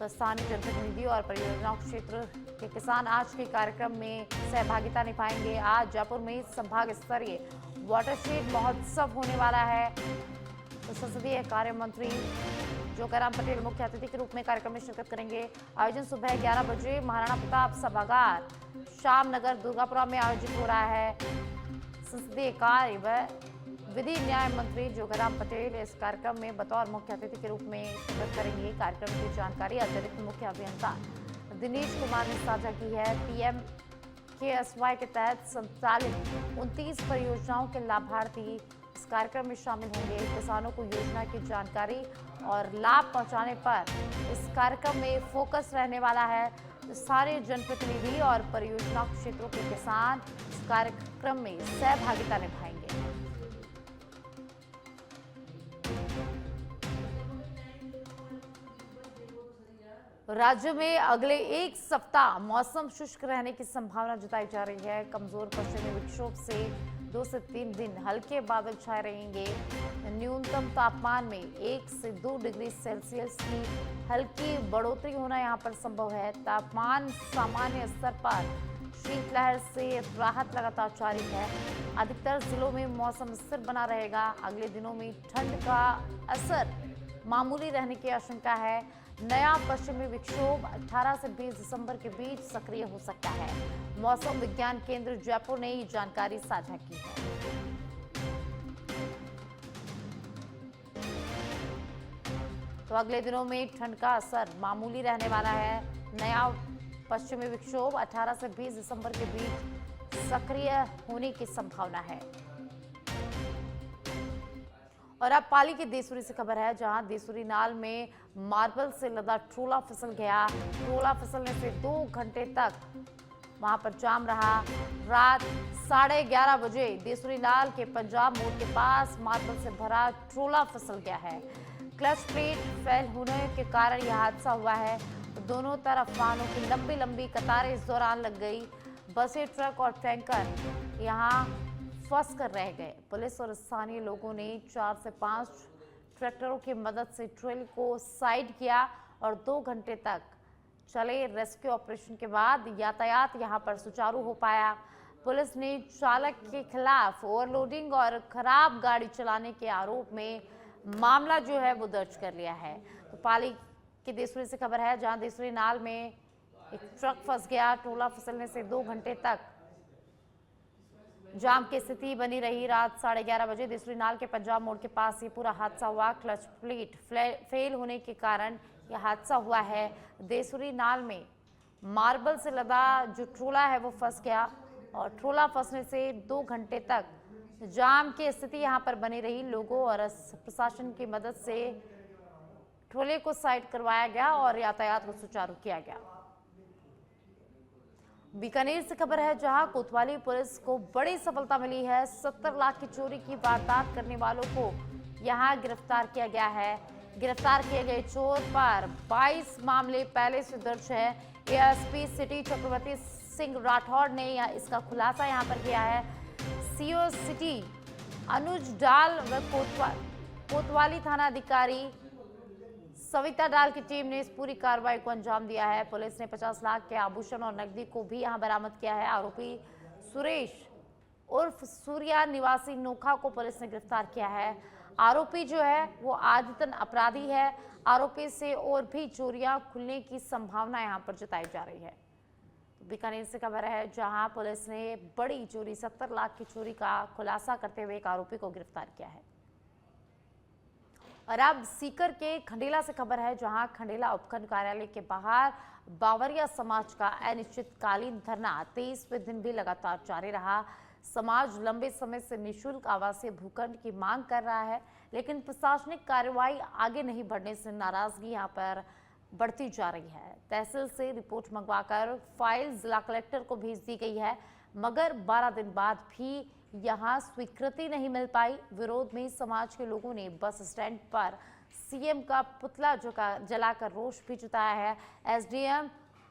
स्थानीय जनप्रतिनिधि और परियोजना क्षेत्र के किसान आज के कार्यक्रम में सहभागिता निभाएंगे। आज जयपुर में संभाग स्तरीय वाटरशेड महोत्सव होने वाला है। तो संसदीय कार्य मंत्री जोगाराम पटेल मुख्य अतिथि के रूप में कार्यक्रम में शिरकत करेंगे। आयोजन सुबह 11 बजे महाराणा प्रताप सभागार श्यामनगर दुर्गापुरा में आयोजित हो रहा है। संसदीय कार्य व विधि न्याय मंत्री जोगाराम पटेल इस कार्यक्रम में बतौर मुख्य अतिथि के रूप में शिरकत करेंगे। कार्यक्रम की जानकारी अतिरिक्त मुख्य अभियंता दिनेश कुमार ने साझा की है। PMKSY के तहत संचालित 29 परियोजनाओं के लाभार्थी इस कार्यक्रम में शामिल होंगे। किसानों को योजना की जानकारी और लाभ पहुंचाने पर इस कार्यक्रम में फोकस रहने वाला है। सारे जनप्रतिनिधि और परियोजना क्षेत्रों के किसान इस कार्यक्रम में सहभागिता निभाएंगे। राज्य में अगले एक सप्ताह मौसम शुष्क रहने की संभावना जताई जा रही है। कमजोर पश्चिमी विक्षोभ से 2 से 3 दिन हल्के बादल छाए रहेंगे। न्यूनतम तापमान में 1 से 2 डिग्री सेल्सियस की हल्की बढ़ोतरी होना यहां पर संभव है। तापमान सामान्य स्तर पर शीतलहर से राहत लगातार जारी है। अधिकतर जिलों में मौसम स्थिर बना रहेगा। अगले दिनों में ठंड का असर मामूली रहने की आशंका है। नया पश्चिमी विक्षोभ 18 से 20 दिसंबर के बीच सक्रिय हो सकता है। मौसम विज्ञान केंद्र जयपुर ने ये जानकारी साझा की है। तो अगले दिनों में ठंड का असर मामूली रहने वाला है। नया पश्चिमी विक्षोभ 18 से 20 दिसंबर के बीच सक्रिय होने की संभावना है। और अब पाली की देसुरी से खबर है, जहां देसुरी नाल में मार्बल से लदा ट्रोला फिसल गया। ट्रोला फिसलने से 2 घंटे तक वहां पर जाम रहा। रात 11:30 बजे देसुरी नाल के पंजाब मोड़ के पास मार्बल से भरा ट्रोला फिसल गया है। क्लच प्लेट फेल होने के कारण यह हादसा हुआ है। दोनों तरफ वाहनों की लंबी लंबी कतारें इस दौरान लग गई। बसें, ट्रक और टैंकर यहां फंस कर रह गए। पुलिस और स्थानीय लोगों ने 4 से 5 ट्रैक्टरों की मदद से ट्रेल को साइड किया और 2 घंटे तक चले रेस्क्यू ऑपरेशन के बाद यातायात यहां पर सुचारू हो पाया। पुलिस ने चालक के खिलाफ ओवरलोडिंग और खराब गाड़ी चलाने के आरोप में मामला जो है वो दर्ज कर लिया है। तो पाली की देसुरी से खबर है, जहां देसुरी नाल में एक ट्रक फंस गया। ट्रोला फिसलने से 2 घंटे तक जाम की स्थिति बनी रही। रात 11:30 बजे देसुरी नाल के पंजाब मोड़ के पास ये पूरा हादसा हुआ। क्लच प्लेट फेल होने के कारण यह हादसा हुआ है। देसुरी नाल में मार्बल से लदा जो ट्रोला है वो फंस गया और ट्रोला फंसने से 2 घंटे तक जाम की स्थिति यहां पर बनी रही। लोगों और प्रशासन की मदद से ट्रोले को साइड करवाया गया और यातायात को सुचारू किया गया। बीकानेर से खबर है, जहां कोतवाली पुलिस को बड़ी सफलता मिली है। 70 लाख की चोरी की वारदात करने वालों को यहां गिरफ्तार किया गया है। गिरफ्तार किए गए चोर पर 22 मामले पहले से दर्ज है। एएसपी सिटी चक्रवर्ती सिंह राठौड़ ने इसका खुलासा यहां पर किया है। सीओ सिटी अनुज डाल व कोतवाली थाना अधिकारी सविता डाल की टीम ने इस पूरी कार्रवाई को अंजाम दिया है। पुलिस ने 50 लाख के आभूषण और नकदी को भी यहां बरामद किया है। आरोपी सुरेश उर्फ सूर्या निवासी नोखा को पुलिस ने गिरफ्तार किया है। आरोपी जो है वो आदतन अपराधी है। आरोपी से और भी चोरियां खुलने की संभावना यहां पर जताई जा रही है। बीकानेर से खबर है, जहां पुलिस ने बड़ी चोरी 70 लाख की चोरी का खुलासा करते हुए एक आरोपी को गिरफ्तार किया है। और अब सीकर के खंडेला से खबर है, जहां खंडेला उपखंड कार्यालय के बाहर बावरिया समाज का अनिश्चितकालीन धरना 23वें दिन भी लगातार जारी रहा। समाज लंबे समय से निःशुल्क आवासीय भूखंड की मांग कर रहा है, लेकिन प्रशासनिक कार्रवाई आगे नहीं बढ़ने से नाराजगी यहां पर बढ़ती जा रही है। तहसील से रिपोर्ट मंगवाकर फाइल जिला कलेक्टर को भेज दी गई है, मगर 12 दिन बाद भी यहां स्वीकृति नहीं मिल पाई। विरोध में समाज के लोगों ने बस स्टैंड पर सीएम का पुतला जलाकर रोष भी जताया है। एसडीएम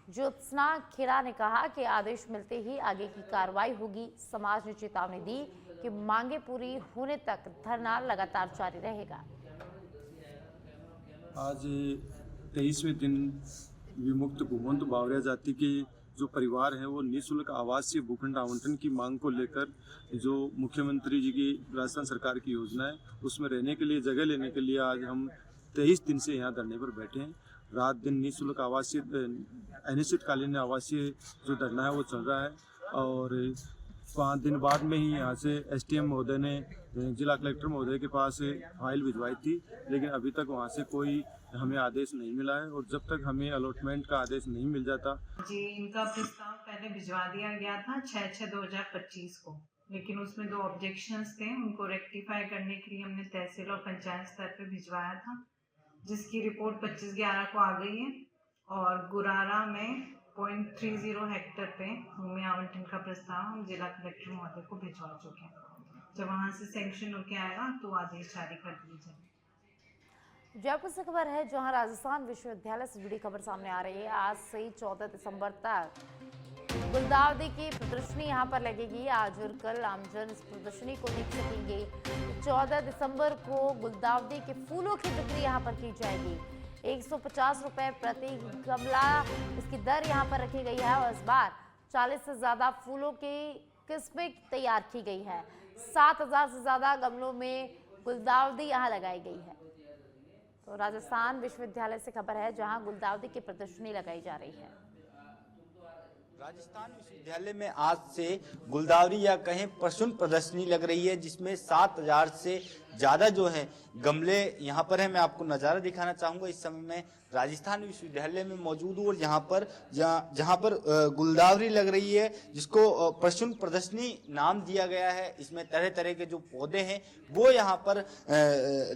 ज्योत्सना खेरा ने कहा कि आदेश मिलते ही आगे की कार्रवाई होगी। समाज ने चेतावनी दी कि मांगे पूरी होने तक धरना लगातार जारी रहेगा। आज 23वें दिन विमुक्त घुमंत बावरिया जाति के जो परिवार हैं वो निःशुल्क आवासीय भूखंड आवंटन की मांग को लेकर जो मुख्यमंत्री जी की राजस्थान सरकार की योजना है उसमें रहने के लिए जगह लेने के लिए आज हम 23 दिन से यहाँ धरने पर बैठे हैं। रात दिन निःशुल्क आवासीय अनिश्चितकालीन आवासीय जो धरना है वो चल रहा है और 5 दिन बाद में ही यहाँ से एसडीएम महोदय ने जिला कलेक्टर महोदय के पास फाइल भिजवाई थी, लेकिन अभी तक वहाँ से कोई हमें आदेश नहीं मिला है और जब तक हमें अलॉटमेंट का आदेश नहीं मिल जाता जी इनका प्रस्ताव पहले भिजवा दिया गया था 6/6/2025 को, लेकिन उसमें 2 ऑब्जेक्शंस थे। उनको रेक्टिफाई करने के लिए हमने तहसील और पंचायत स्तर पर भिजवाया था, जिसकी रिपोर्ट 25/11 को आ गई है और गुरारा में 0.30 हेक्टेयर पे भूमि आवंटन का प्रस्ताव हम जिला कलेक्टर महोदय को भिजवा चुके हैं। जब वहाँ से सैंक्शन होके आएगा तो आदेश जारी कर दिए जाएंगे। जयपुर से खबर है, जहां राजस्थान विश्वविद्यालय से जुड़ी खबर सामने आ रही है। आज से 14 दिसंबर तक गुलदाउदी की प्रदर्शनी यहां पर लगेगी। आज और कल आमजन इस प्रदर्शनी को देख सकेंगे। 14 दिसंबर को गुलदाउदी के फूलों की बिक्री यहां पर की जाएगी। 150 रुपए प्रति गमला इसकी दर यहां पर रखी गई है और इस बार 40 से ज्यादा फूलों की किस्में तैयार की गई है। 7000 से ज्यादा गमलों में गुलदाउदी यहां लगाई गई है। तो राजस्थान विश्वविद्यालय से खबर है, जहां गुलदाउदी की प्रदर्शनी लगाई जा रही है। राजस्थान विश्वविद्यालय में आज से गुलदावरी या कहें प्रसून प्रदर्शनी लग रही है, जिसमें 7000 से ज्यादा जो है गमले यहाँ पर है। मैं आपको नज़ारा दिखाना चाहूंगा। इस समय में राजस्थान विश्वविद्यालय में मौजूद हूँ और यहाँ पर जहाँ पर गुलदावरी लग रही है, जिसको प्रसून प्रदर्शनी नाम दिया गया है। इसमें तरह तरह के जो पौधे हैं वो यहाँ पर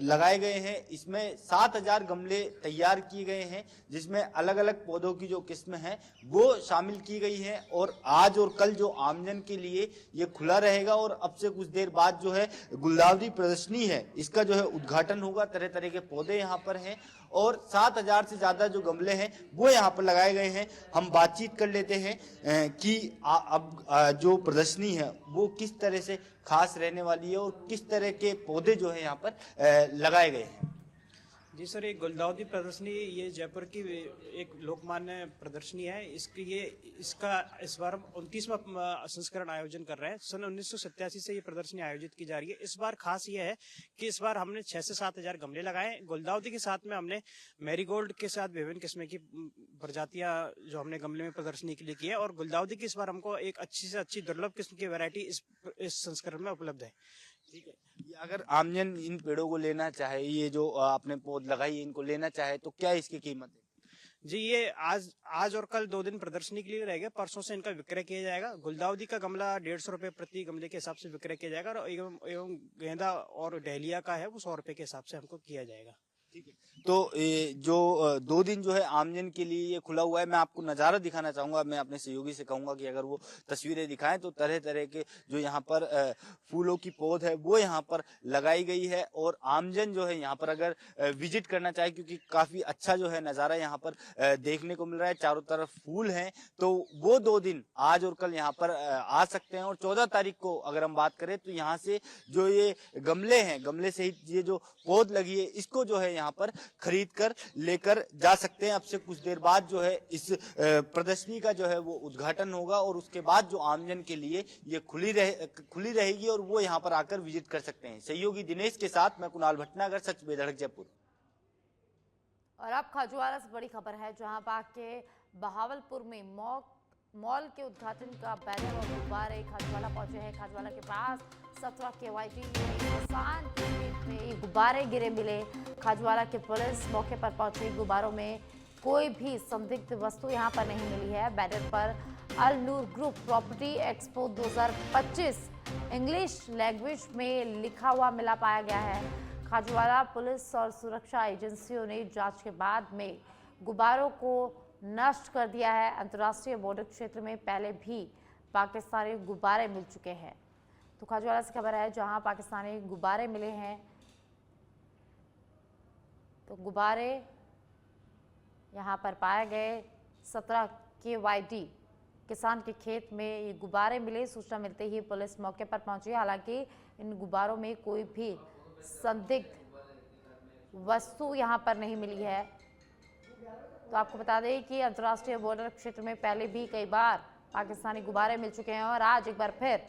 लगाए गए हैं। इसमें 7000 गमले तैयार किए गए हैं, जिसमें अलग अलग पौधों की जो किस्म है वो शामिल की गई है और आज और कल जो आमजन के लिए ये खुला रहेगा और अब से कुछ देर बाद जो है गुलदावरी प्रदर्शनी है इसका जो है उद्घाटन होगा। तरह तरह के पौधे यहाँ पर हैं और 7000 से ज्यादा जो गमले हैं वो यहाँ पर लगाए गए हैं। हम बातचीत कर लेते हैं कि अब जो प्रदर्शनी है वो किस तरह से खास रहने वाली है और किस तरह के पौधे जो है यहाँ पर लगाए गए हैं। जी सर, एक गुलदाउदी प्रदर्शनी ये जयपुर की एक लोकमान्य प्रदर्शनी है। इसका इस बार 29वां संस्करण आयोजन कर रहे हैं। सन 1987 से ये प्रदर्शनी आयोजित की जा रही है। इस बार खास ये है कि इस बार हमने 6 से 7000 गमले लगाए। गुलदाउदी के साथ में हमने मैरीगोल्ड के साथ विभिन्न किस्म की प्रजातियां जो हमने गमले में प्रदर्शनी के लिए की है और गुलदाउदी की इस बार हमको एक अच्छी से अच्छी दुर्लभ किस्म की वैरायटी इस संस्करण में उपलब्ध है। ठीक है, ये अगर आमजन इन पेड़ों को लेना चाहे, ये जो आपने पौध लगाई इनको लेना चाहे तो क्या इसकी कीमत है? जी ये आज और कल 2 दिन प्रदर्शनी के लिए रहेगा। परसों से इनका विक्रय किया जाएगा। गुलदाउदी का गमला 150 रुपए प्रति गमले के हिसाब से विक्रय किया जाएगा और एवं गेंदा और डहलिया का है वो 100 रुपए के हिसाब से हमको किया जाएगा। ठीक है, तो जो 2 दिन जो है आमजन के लिए ये खुला हुआ है। मैं आपको नज़ारा दिखाना चाहूंगा। मैं अपने सहयोगी से कहूंगा कि अगर वो तस्वीरें दिखाएं तो तरह तरह के जो यहाँ पर फूलों की पौध है वो यहाँ पर लगाई गई है और आमजन जो है यहाँ पर अगर विजिट करना चाहे, क्योंकि काफी अच्छा जो है नज़ारा यहाँ पर देखने को मिल रहा है। चारों तरफ फूल हैं, तो वो 2 दिन आज और कल यहाँ पर आ सकते हैं। और 14 तारीख को अगर हम बात करें तो यहाँ से जो ये गमले हैं, गमले सहित ये जो पौध लगी है इसको जो है यहाँ पर खरीद कर लेकर जा सकते हैं। अब से कुछ देर बाद जो है इस प्रदर्शनी का जो है वो उद्घाटन होगा और उसके बाद जो आमजन के लिए ये खुली रहेगी और वो यहाँ पर आकर विजिट कर सकते हैं। सहयोगी दिनेश के साथ मैं कुणाल भटनागर, सच बेधड़क, जयपुर। और अब खाजवाला से बड़ी खबर है, जहां के बहावलपुर में मॉल के उद्घाटन का बैनर और गुब्बारे खाजवाला पहुंचे हैं। खाजवाला के पास 17 KYT किसान में गुब्बारे गिरे मिले। खाजवाला की पुलिस मौके पर पहुंची। गुब्बारों में कोई भी संदिग्ध वस्तु यहां पर नहीं मिली है। बैनर पर Al Noor group property expo 2025 English language में लिखा हुआ पाया गया है। खाजवाला पुलिस और सुरक्षा एजेंसियों ने जांच के बाद में गुब्बारों को नष्ट कर दिया है। अंतर्राष्ट्रीय बॉर्डर क्षेत्र में पहले भी पाकिस्तानी गुब्बारे मिल चुके हैं। तो खाजवाला से खबर है जहां पाकिस्तानी गुब्बारे मिले हैं, तो गुब्बारे यहां पर पाए गए। 17 KYD किसान के खेत में ये गुब्बारे मिले। सूचना मिलते ही पुलिस मौके पर पहुंची। हालांकि इन गुब्बारों में कोई भी संदिग्ध वस्तु यहां पर नहीं मिली है। तो आपको बता दें कि अंतर्राष्ट्रीय बॉर्डर क्षेत्र में पहले भी कई बार पाकिस्तानी गुब्बारे मिल चुके हैं और आज एक बार फिर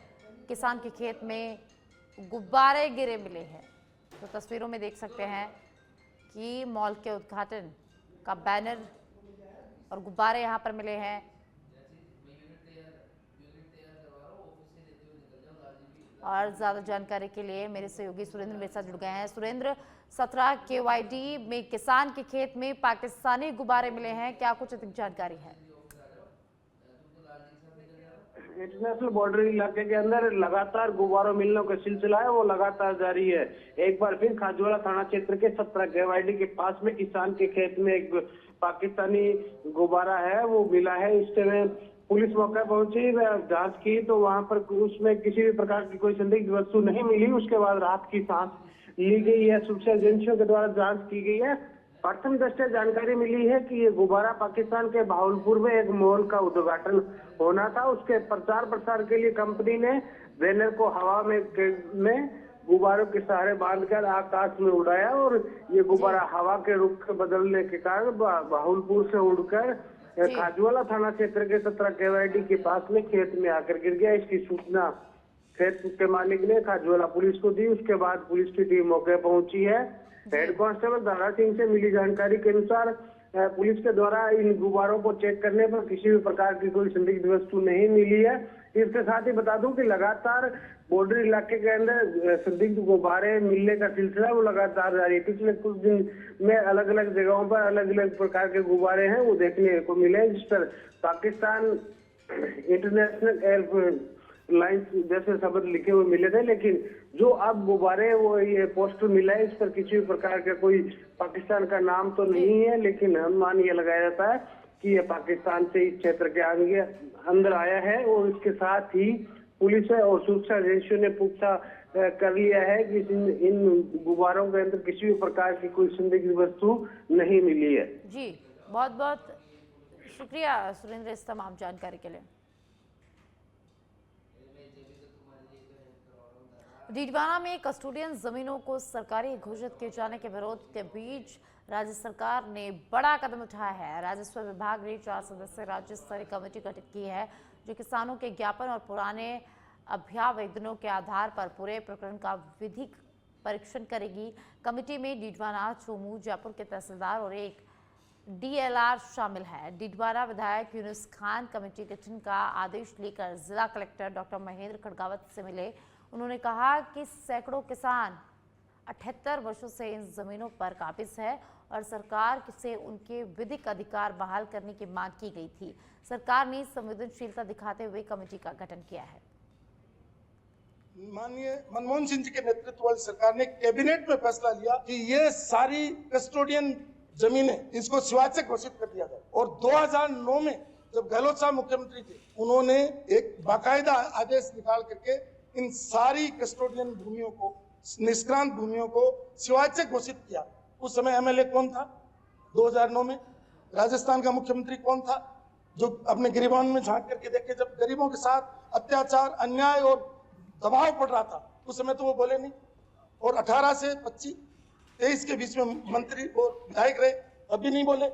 किसान के खेत में गुब्बारे गिरे मिले हैं। तो तस्वीरों में देख सकते हैं कि मॉल के उद्घाटन का बैनर और गुब्बारे यहां पर मिले हैं। और ज्यादा जानकारी के लिए मेरे सहयोगी सुरेंद्र मेरे साथ जुड़ गए हैं। सुरेंद्र, 17 KYD में किसान के खेत में पाकिस्तानी गुब्बारे मिले हैं, क्या कुछ अधिक जानकारी है? इंटरनेशनल बॉर्डर इलाके के अंदर लगातार गुब्बारों मिलने का सिलसिला है, वो लगातार जारी है। एक बार फिर खाजवाला थाना क्षेत्र के 17 KYD के पास में किसान के खेत में एक पाकिस्तानी गुब्बारा है, वो मिला है। इस समय पुलिस मौके पहुंची, जांच की, तो वहां पर उसमें किसी भी प्रकार की कोई संदिग्ध वस्तु नहीं मिली। उसके बाद राहत की सांस ली गई है। सूचना एजेंसियों के द्वारा जांच की गई है। प्रथम दृष्टया जानकारी मिली है कि ये गुब्बारा पाकिस्तान के भावलपुर में एक मॉल का उद्घाटन होना था। उसके प्रचार प्रसार के लिए कंपनी ने बैनर को हवा में गुब्बारों के सहारे बांधकर आकाश में उड़ाया और ये गुब्बारा हवा के रुख बदलने के कारण भावलपुर से उड़कर खाजवाला थाना क्षेत्र के 17 KYD के पास में खेत में आकर गिर गया। इसकी सूचना खेत के मालिक ने खाजवाला पुलिस को दी। उसके बाद पुलिस की टीम मौके पहुंची है। हेड कांस्टेबल दारा सिंह से मिली जानकारी के अनुसार पुलिस के द्वारा इन गुब्बारों को चेक करने पर किसी भी प्रकार की कोई संदिग्ध वस्तु नहीं मिली है। इसके साथ ही बता दूं कि लगातार बॉर्डर इलाके के अंदर संदिग्ध गुब्बारे मिलने का सिलसिला वो लगातार जारी है। पिछले कुछ दिन में अलग अलग जगहों पर अलग अलग प्रकार के गुब्बारे हैं वो देखने को मिले, जिस पर पाकिस्तान इंटरनेशनल एयरलाइंस जैसे शब्द लिखे हुए मिले थे। लेकिन जो अब गुब्बारे वो ये पोस्टर मिला है, इस पर किसी भी प्रकार का कोई पाकिस्तान का नाम तो नहीं है, लेकिन अनुमान ये लगाया जाता है कि ये पाकिस्तान से इस क्षेत्र के अंदर आया है। और इसके साथ ही पुलिस और सूचना एजेंसियों ने पुख्ता कर लिया है कि इन गुब्बारों के अंदर किसी भी प्रकार की कोई संदिग्ध वस्तु नहीं मिली है। जी, बहुत बहुत शुक्रिया सुरेंद्र इस तमाम जानकारी के लिए। डीडवाना में कस्टोडियन जमीनों को सरकारी घोषित किए जाने के विरोध के बीच राज्य सरकार ने बड़ा कदम उठाया है। राजस्व विभाग ने 4 सदस्यीय राज्य स्तरीय कमेटी गठित की है जो किसानों के ज्ञापन और पुराने अभ्यावेदनों के आधार पर पूरे प्रकरण का विधिक परीक्षण करेगी। कमेटी में डीडवाना, चोमू, जयपुर के तहसीलदार और एक DLR शामिल है। डीडवाना विधायक यूनुस खान कमेटी गठन का आदेश लेकर जिला कलेक्टर डॉक्टर महेंद्र खड़गावत से मिले। उन्होंने कहा कि सैकड़ों किसान 78 वर्षों से इन जमीनों पर काबिज है और सरकार से उनके विधिक अधिकार बहाल करने की मांग की गई थी। सरकार ने संवेदनशीलता दिखाते हुए कमेटी का गठन किया है। माननीय मनमोहन सिंह जी के नेतृत्व वाली सरकार ने कैबिनेट में फैसला लिया कि ये सारी कस्टोडियन जमीनें इसको शिवाचक घोषित कर दिया जाए। और 2009 में जब गहलोत साहब मुख्यमंत्री थे, उन्होंने एक बाकायदा आदेश निकाल करके इन सारी कस्टोडियन भूमियों को, निष्क्रांत भूमियों को शिवाचक घोषित किया। उस समय MLA कौन था 2009 में? राजस्थान का मुख्यमंत्री कौन था जो अपने गिरिबान में झांक करके देखे जब गरीबों के साथ अत्याचार, अन्याय और दबाव पड़ रहा था, उस समय तो वो बोले नहीं। और 18 से 23 के बीच में मंत्री और विधायक रहे, तब भी नहीं बोले।